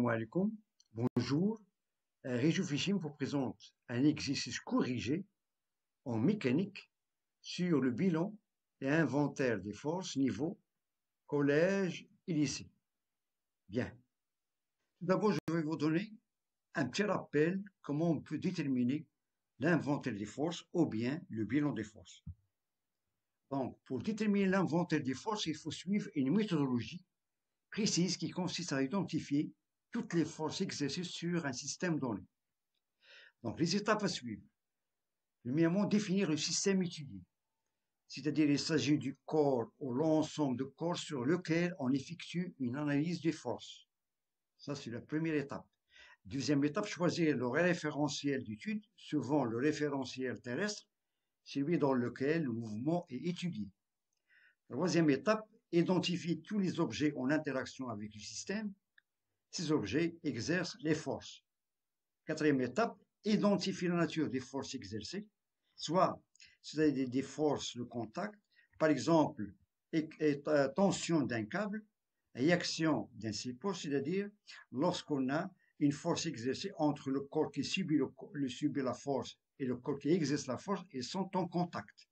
Assalamu alaikum. Bonjour. Réjou Fichim vous présente un exercice corrigé en mécanique sur le bilan et inventaire des forces niveau collège et lycée. Bien. Tout d'abord, je vais vous donner un petit rappel comment on peut déterminer l'inventaire des forces ou bien le bilan des forces. Donc, pour déterminer l'inventaire des forces, il faut suivre une méthodologie précise qui consiste à identifier toutes les forces exercées sur un système donné. Donc, les étapes à suivre. Premièrement, définir le système étudié. C'est-à-dire, il s'agit du corps ou l'ensemble de corps sur lequel on effectue une analyse des forces. Ça, c'est la première étape. Deuxième étape, choisir le référentiel d'étude, souvent le référentiel terrestre, celui dans lequel le mouvement est étudié. Troisième étape, identifier tous les objets en interaction avec le système. Ces objets exercent les forces. Quatrième étape, identifier la nature des forces exercées, soit c'est-à-dire des forces de contact, par exemple, tension d'un câble, réaction d'un support, c'est-à-dire lorsqu'on a une force exercée entre le corps qui subit la force et le corps qui exerce la force, ils sont en contact.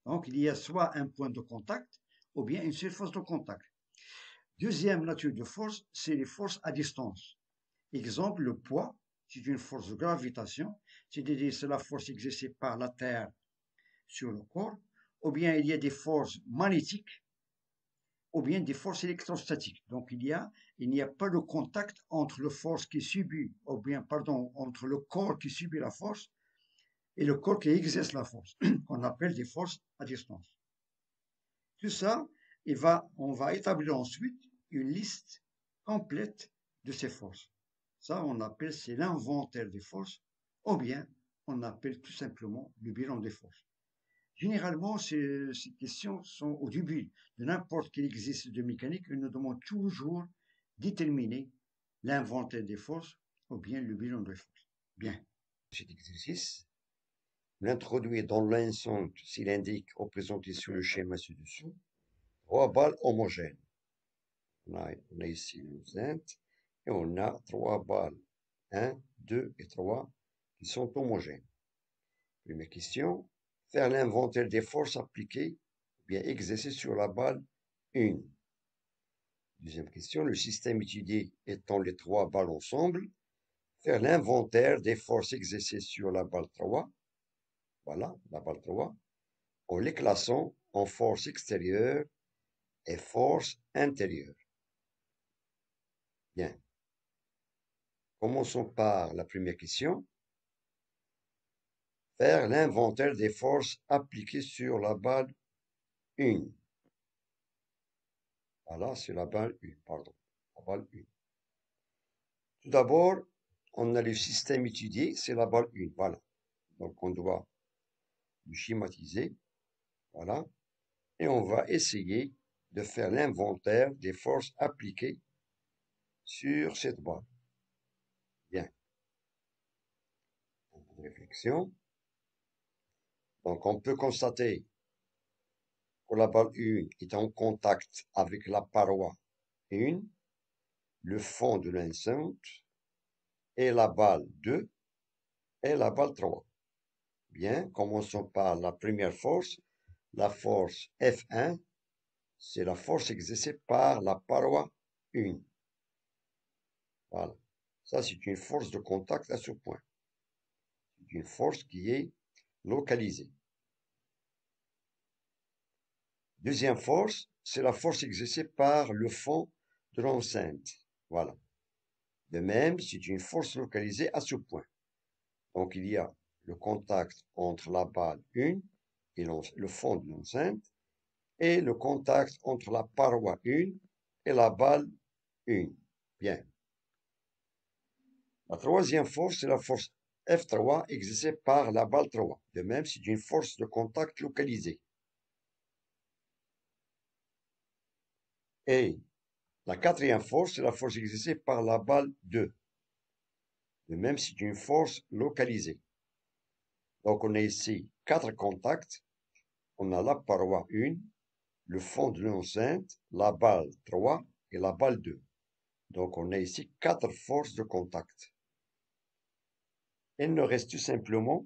Donc, il y a soit un point de contact ou bien une surface de contact. Deuxième nature de force, c'est les forces à distance. Exemple, le poids, c'est une force de gravitation, c'est-à-dire c'est la force exercée par la Terre sur le corps, ou bien il y a des forces magnétiques, ou bien des forces électrostatiques. Donc il n'y a pas de contact entre le force qui subit, ou bien, pardon, entre le corps qui subit la force et le corps qui exerce la force, qu'on appelle des forces à distance. Tout ça, on va établir ensuite une liste complète de ces forces. Ça, on appelle, c'est l'inventaire des forces, ou bien on appelle tout simplement le bilan des forces. Généralement, ces questions sont au début de n'importe quel exercice de mécanique, ils nous demandent toujours déterminer l'inventaire des forces ou bien le bilan des forces. Bien. Cet exercice, l'introduit dans l'enceinte cylindrique représenté sur le schéma ci-dessous, 3 balles homogènes. On a ici l'enceinte et on a 3 balles, 1, 2 et 3, qui sont homogènes. Première question, faire l'inventaire des forces appliquées ou bien exercées sur la balle 1. Deuxième question, le système étudié étant les 3 balles ensemble, faire l'inventaire des forces exercées sur la balle 3, voilà, la balle 3, en les classant en force extérieure et force intérieure. Bien. Commençons par la première question. Faire l'inventaire des forces appliquées sur la balle 1. Voilà, c'est la balle 1, pardon. La balle 1. Tout d'abord, on a le système étudié, c'est la balle 1. Voilà. Donc, on doit le schématiser. Voilà. Et on va essayer de faire l'inventaire des forces appliquées sur cette balle. Bien. Un peu de réflexion. Donc, on peut constater que la balle 1 est en contact avec la paroi 1, le fond de l'enceinte, et la balle 2 et la balle 3. Bien, commençons par la première force. La force F1, c'est la force exercée par la paroi 1. Voilà. Ça, c'est une force de contact à ce point. C'est une force qui est localisée. Deuxième force, c'est la force exercée par le fond de l'enceinte. Voilà. De même, c'est une force localisée à ce point. Donc, il y a le contact entre la balle 1 et le fond de l'enceinte et le contact entre la paroi 1 et la balle 1. Bien. La troisième force, c'est la force F3 exercée par la balle 3. De même, c'est une force de contact localisée. Et la quatrième force, c'est la force exercée par la balle 2. De même, c'est une force localisée. Donc, on a ici 4 contacts. On a la paroi 1, le fond de l'enceinte, la balle 3 et la balle 2. Donc, on a ici 4 forces de contact. Il nous reste tout simplement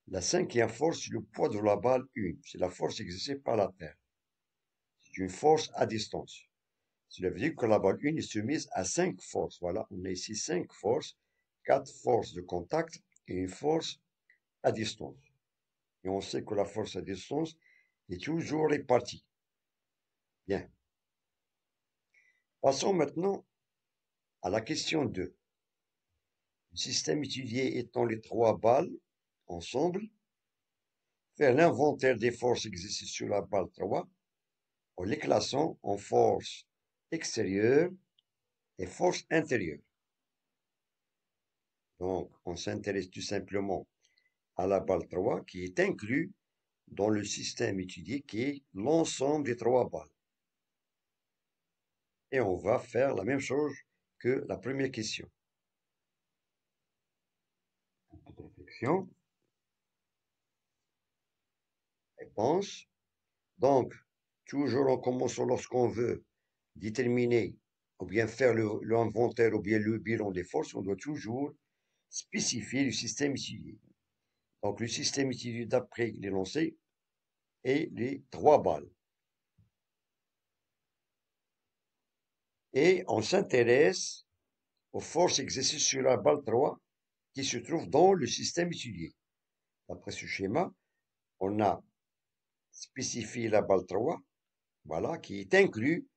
la 5e force, le poids de la balle 1. C'est la force exercée par la Terre. C'est une force à distance. Cela veut dire que la balle 1 est soumise à 5 forces. Voilà, on a ici 5 forces, 4 forces de contact et une force à distance. Et on sait que la force à distance est toujours répartie. Bien. Passons maintenant à la question 2. Le système étudié étant les 3 balles ensemble, faire l'inventaire des forces exercées sur la balle 3 en les classant en force extérieure et force intérieure. Donc, on s'intéresse tout simplement à la balle 3 qui est inclus dans le système étudié qui est l'ensemble des 3 balles. Et on va faire la même chose que la première question. Une petite réflexion. Réponse. Donc, toujours en commençant lorsqu'on veut déterminer ou bien faire l'inventaire ou bien le bilan des forces, on doit toujours spécifier le système étudié. Donc, le système étudié d'après les lancers et les 3 balles. Et on s'intéresse aux forces exercées sur la balle 3 qui se trouvent dans le système étudié. D'après ce schéma, on a spécifié la balle 3, voilà, qui est inclus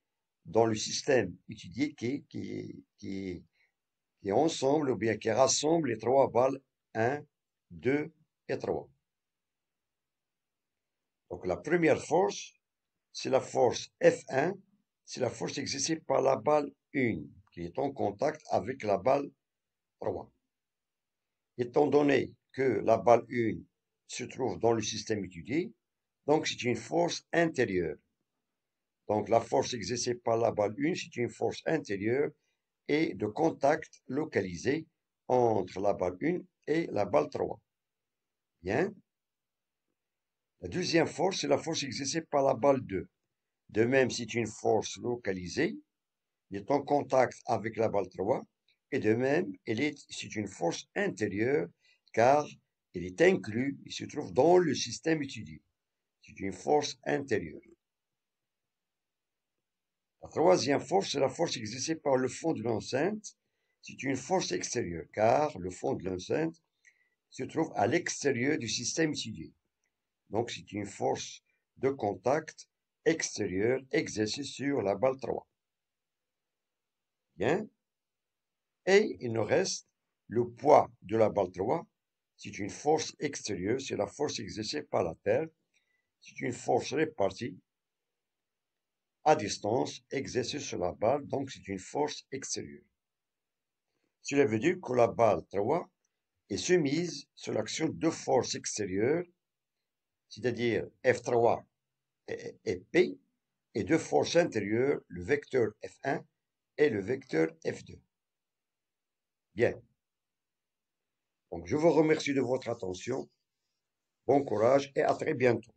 dans le système étudié qui est ensemble ou bien qui rassemble les 3 balles 1, 2 et 3. Donc la première force, c'est la force F1, c'est la force exercée par la balle 1, qui est en contact avec la balle 3. Étant donné que la balle 1 se trouve dans le système étudié, donc c'est une force intérieure. Donc la force exercée par la balle 1, c'est une force intérieure et de contact localisé entre la balle 1 et la balle 3. Bien. La deuxième force, c'est la force exercée par la balle 2. De même, c'est une force localisée, elle est en contact avec la balle 3, et de même, c'est une force intérieure, car elle est inclue, il se trouve dans le système étudié. C'est une force intérieure. La troisième force, c'est la force exercée par le fond de l'enceinte. C'est une force extérieure, car le fond de l'enceinte se trouve à l'extérieur du système étudié. Donc, c'est une force de contact extérieure exercée sur la balle 3. Bien. Et il nous reste le poids de la balle 3. C'est une force extérieure, c'est la force exercée par la Terre. C'est une force répartie à distance exercée sur la balle, donc c'est une force extérieure. Cela veut dire que la balle 3 est soumise sur l'action de forces extérieures, c'est-à-dire F3 et P, et deux forces intérieures, le vecteur F1 et le vecteur F2. Bien. Donc, je vous remercie de votre attention. Bon courage et à très bientôt.